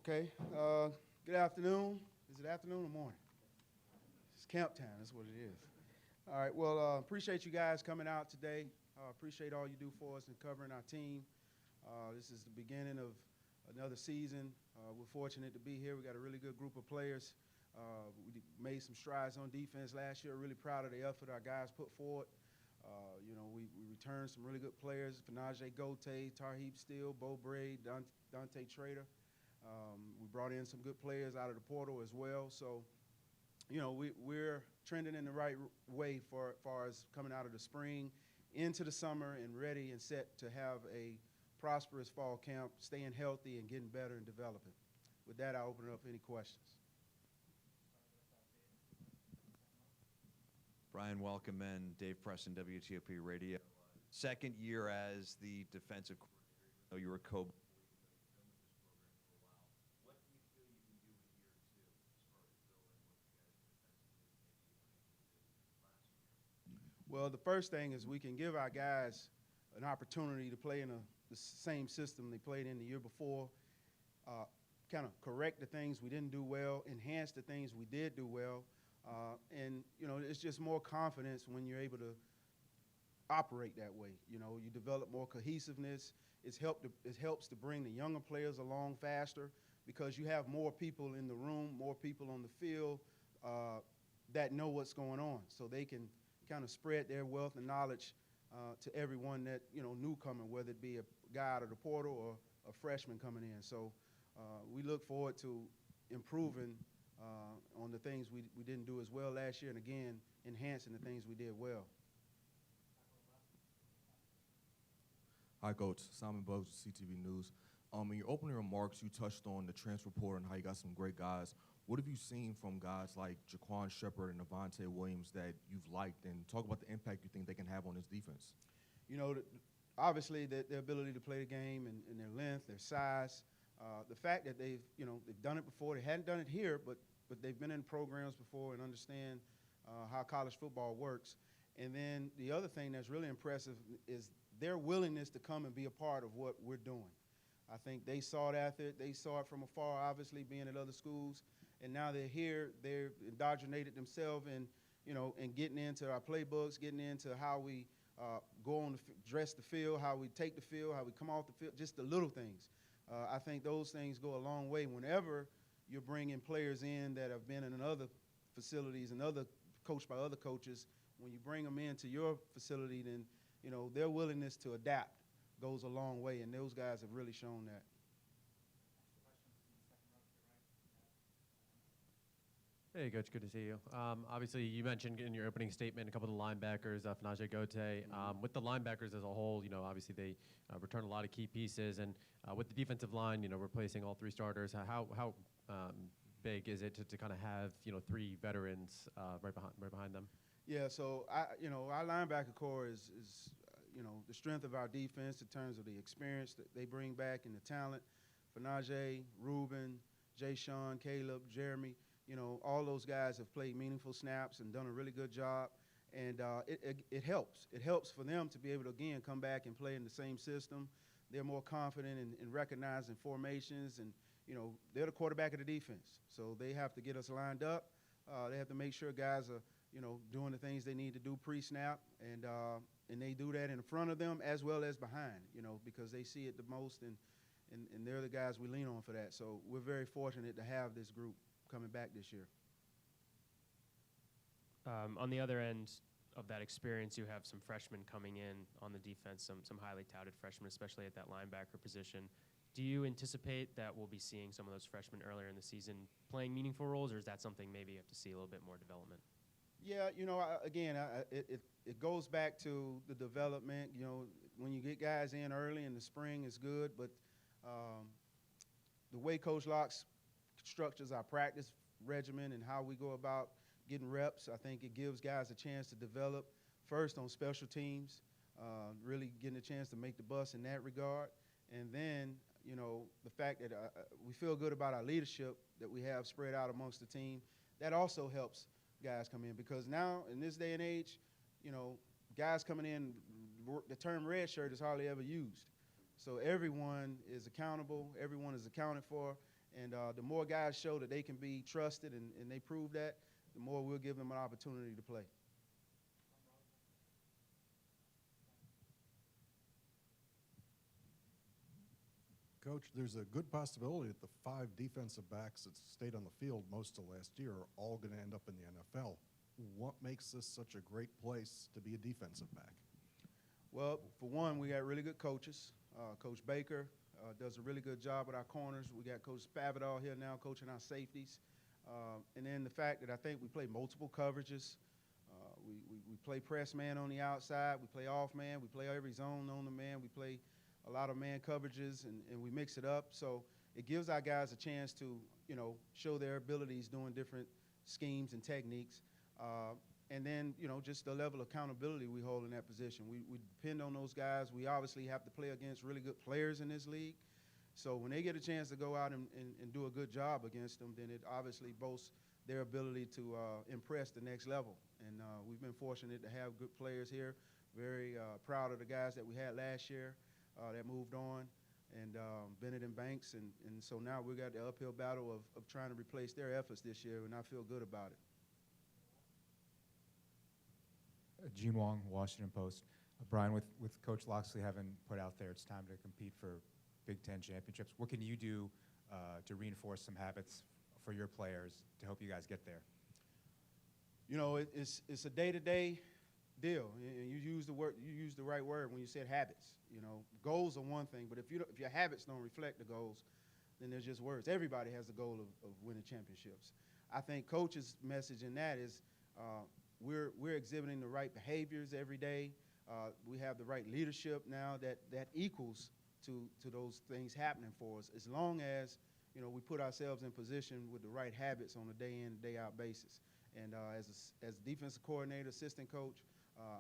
Okay. Good afternoon. Is it afternoon or morning? It's camp time. That's what it is. All right. Well, appreciate you guys coming out today. Appreciate all you do for us and covering our team. This is the beginning of another season. We're fortunate to be here. We got a really good group of players. We made some strides on defense last year. Really proud of the effort our guys put forward. We returned some really good players: Fanaje Gote, Tarheeb Steele, Bo Braid, Dante Trader. We brought in some good players out of the portal as well. So, we're trending in the right way for far as coming out of the spring into the summer and ready and set to have a prosperous fall camp, staying healthy and getting better and developing. With that, I'll open it up for any questions. Brian, welcome in. Dave Preston, WTOP Radio. Second year as the defensive coordinator, even though you were co-before you've been with this program for a while. What do you feel you can do in year two as far as building what you guys defensively maybe you weren't able to do last year? Well, the first thing is we can give our guys an opportunity to play in the same system they played in the year before, kind of correct the things we didn't do well, enhance the things we did do well. It's just more confidence when you're able to operate that way. You develop more cohesiveness. It helps to bring the younger players along faster because you have more people in the room, more people on the field that know what's going on. So they can kind of spread their wealth and knowledge to everyone that, newcomer, whether it be a guy out of the portal or a freshman coming in. So we look forward to improving on the things we didn't do as well last year, and again, enhancing the things we did well. Hi, Coach. Simon Bugs, CTV News. In your opening remarks, you touched on the transfer portal and how you got some great guys. What have you seen from guys like Jaquan Shepard and Avonte Williams that you've liked, and talk about the impact you think they can have on this defense? Obviously, their ability to play the game and their length, their size, the fact that they've done it before. They hadn't done it here, but they've been in programs before and understand how college football works. And then the other thing that's really impressive is their willingness to come and be a part of what we're doing. I think they saw it they saw it from afar, obviously being at other schools, and now they're here. They're indoctrinated themselves and getting into our playbooks, getting into how we go on dress the field, how we take the field, how we come off the field, just the little things. I think those things go a long way. Whenever you're bringing players in that have been in other facilities and coached by other coaches, when you bring them into your facility, then their willingness to adapt goes a long way, and those guys have really shown that. Hey, Coach, good to see you. Obviously, you mentioned in your opening statement a couple of the linebackers, Fanaje Gote. With the linebackers as a whole, obviously they return a lot of key pieces, and with the defensive line, replacing all three starters, how big is it to kind of have three veterans right behind them? Yeah, so our linebacker core is the strength of our defense in terms of the experience that they bring back and the talent. Fanaje, Ruben, Jay Sean, Caleb, Jeremy. All those guys have played meaningful snaps and done a really good job, and it helps. It helps for them to be able to, again, come back and play in the same system. They're more confident in recognizing formations, and, they're the quarterback of the defense. So they have to get us lined up. They have to make sure guys are, doing the things they need to do pre-snap, and they do that in front of them as well as behind, because they see it the most, and they're the guys we lean on for that. So we're very fortunate to have this group coming back this year. On the other end of that experience, you have some freshmen coming in on the defense, some highly touted freshmen, especially at that linebacker position. Do you anticipate that we'll be seeing some of those freshmen earlier in the season playing meaningful roles, or is that something maybe you have to see a little bit more development? Yeah, it goes back to the development. When you get guys in early in the spring, it's good, but the way Coach Locke's structures our practice regimen and how we go about getting reps, I think it gives guys a chance to develop first on special teams, really getting a chance to make the bus in that regard. And then, the fact that we feel good about our leadership that we have spread out amongst the team, that also helps guys come in, because now in this day and age, guys coming in, the term red shirt is hardly ever used. So everyone is accountable, everyone is accounted for, And the more guys show that they can be trusted and they prove that, the more we'll give them an opportunity to play. Coach, there's a good possibility that the 5 defensive backs that stayed on the field most of last year are all going to end up in the NFL. What makes this such a great place to be a defensive back? Well, for one, we got really good coaches. Coach Baker does a really good job with our corners. We got Coach Spavital here now coaching our safeties. And then the fact that I think we play multiple coverages. We play press man on the outside. We play off man. We play every zone on the man. We play a lot of man coverages, and we mix it up. So it gives our guys a chance to, show their abilities doing different schemes and techniques. And then, just the level of accountability we hold in that position. We depend on those guys. We obviously have to play against really good players in this league. So when they get a chance to go out and do a good job against them, then it obviously boasts their ability to impress the next level. And we've been fortunate to have good players here. Very proud of the guys that we had last year that moved on, and Bennett and Banks. And so now we got the uphill battle of trying to replace their efforts this year, and I feel good about it. Gene Wong, Washington Post. Brian, with Coach Loxley having put out there, it's time to compete for Big Ten championships. What can you do to reinforce some habits for your players to help you guys get there? It's a day-to-day deal. You use the right word when you said habits. Goals are one thing, but if your habits don't reflect the goals, then there's just words. Everybody has a goal of winning championships. I think Coach's message in that is we're exhibiting the right behaviors every day. We have the right leadership now that equals to those things happening for us, as long as we put ourselves in position with the right habits on a day-in, day-out basis. And as a defensive coordinator, assistant coach,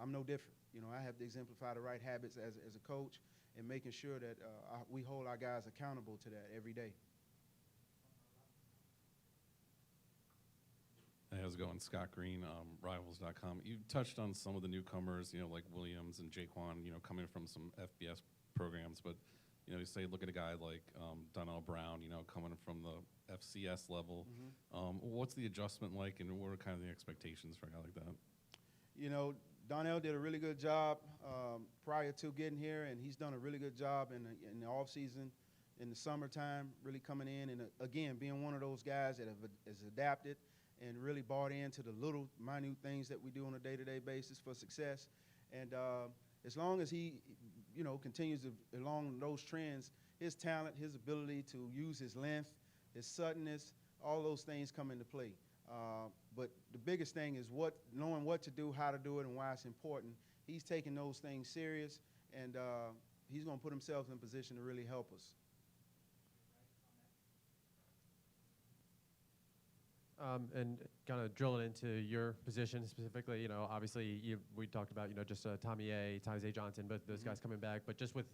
I'm no different. I have to exemplify the right habits as a coach, and making sure that we hold our guys accountable to that every day. Hey, how's it going? Scott Green, Rivals.com. You touched on some of the newcomers, like Williams and Jaquan, coming from some FBS programs. But, you say, look at a guy like Donnell Brown, coming from the FCS level. Mm-hmm. What's the adjustment like, and what are kind of the expectations for a guy like that? Donnell did a really good job prior to getting here, and he's done a really good job in the offseason, in the summertime, really coming in and, again, being one of those guys that has adapted and really bought into the little minute things that we do on a day-to-day basis for success. And as long as he, continues along those trends, his talent, his ability to use his length, his suddenness, all those things come into play. But the biggest thing is knowing what to do, how to do it, and why it's important. He's taking those things serious, and he's going to put himself in position to really help us. And kind of drilling into your position specifically, obviously we talked about, just Tommy A Johnson, both those guys coming back, but just with,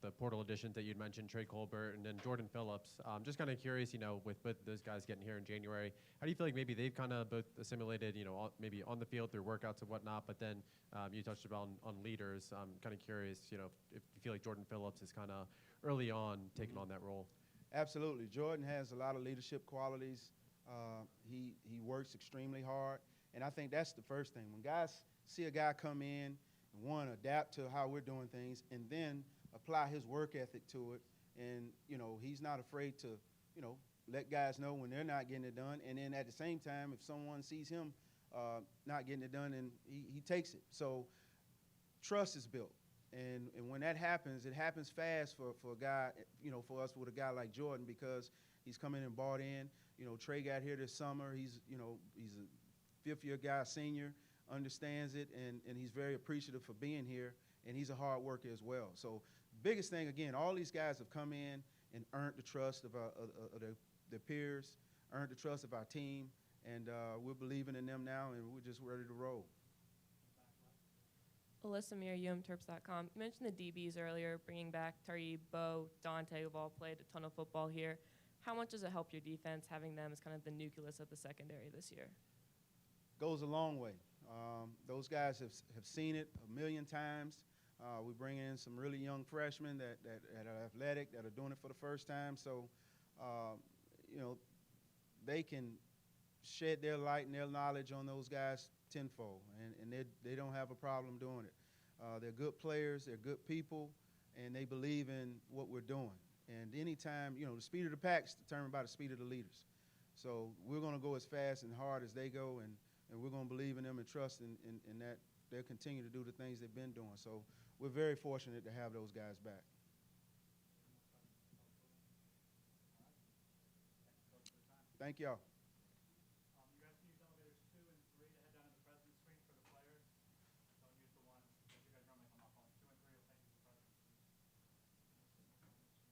the portal additions that you'd mentioned, Trey Colbert and then Jordan Phillips, just kind of curious, with both those guys getting here in January, how do you feel like maybe they've kind of both assimilated, maybe on the field through workouts and whatnot, but then you touched about on leaders. I'm kind of curious, if you feel like Jordan Phillips is kind of early on taking on that role. Absolutely. Jordan has a lot of leadership qualities. He works extremely hard, and I think that's the first thing. When guys see a guy come in and, one, adapt to how we're doing things, and then apply his work ethic to it, and, he's not afraid to, let guys know when they're not getting it done, and then at the same time, if someone sees him not getting it done, and he takes it. So trust is built, and when that happens, it happens fast for a guy, for us with a guy like Jordan, because he's come in and bought in. Trey got here this summer. He's a fifth-year guy, senior, understands it, and he's very appreciative for being here, and he's a hard worker as well. So biggest thing, again, all these guys have come in and earned the trust of their peers, earned the trust of our team, and we're believing in them now, and we're just ready to roll. Alyssa Mir, UMTerps.com. You mentioned the DBs earlier, bringing back Tariq, Bo, Dante, who've all played a ton of football here. How much does it help your defense having them as kind of the nucleus of the secondary this year? Goes a long way. Those guys have seen it a million times. We bring in some really young freshmen that are athletic, that are doing it for the first time. So, you know, they can shed their light and their knowledge on those guys tenfold, and they don't have a problem doing it. They're good players, they're good people, and they believe in what we're doing. And anytime, you know, the speed of the pack is determined by the speed of the leaders. So we're going to go as fast and hard as they go, and we're going to believe in them and trust in that they'll continue to do the things they've been doing. So we're very fortunate to have those guys back. Thank y'all.